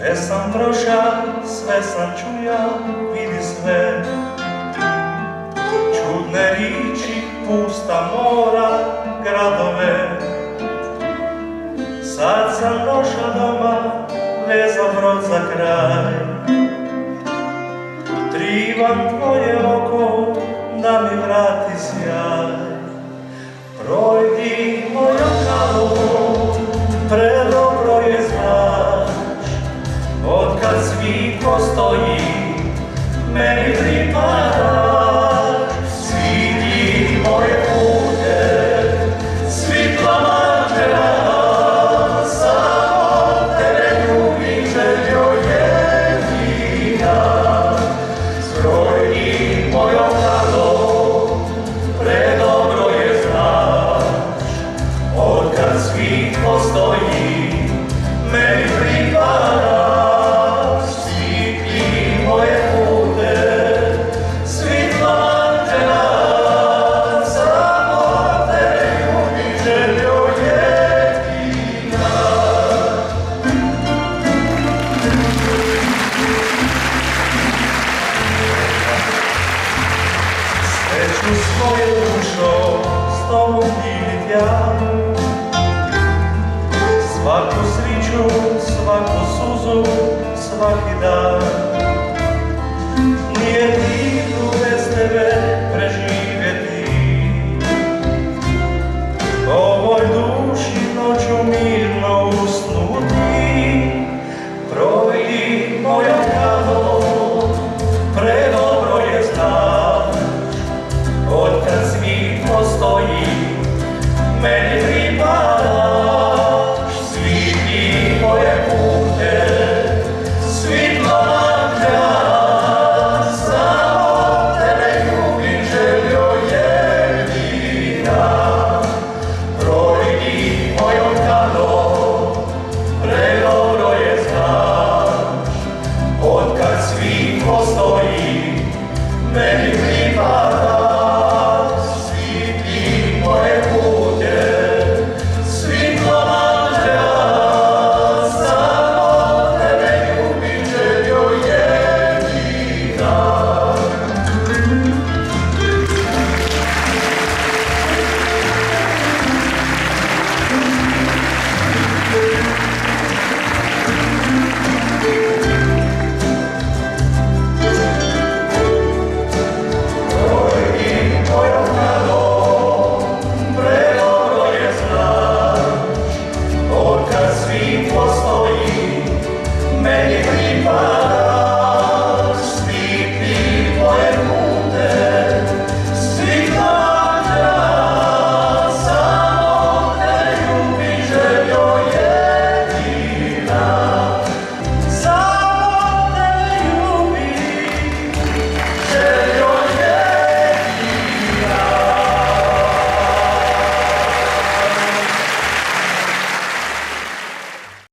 Sve sam proša, sve sam čuja, vidi sve. Čudne riči, pusta mora, gradove. Sad sam došla doma, veza brod za kraj. Trivam tvoje oko, da mi vrati sjaj. Projdi moja kalo, predobro je znaš. Otkad svi postoji, meni pripadaš. Svidi moje pute, svitla mađera, samo tebe ljubim, željo jedina. Zbrojni mojo kalo, predobro je znaš. Otkad svi postoji, meni pripadaš. Sreću svoje dušo s tobom dilit ja. Svaku sriću, svaku suzu, svaki dan.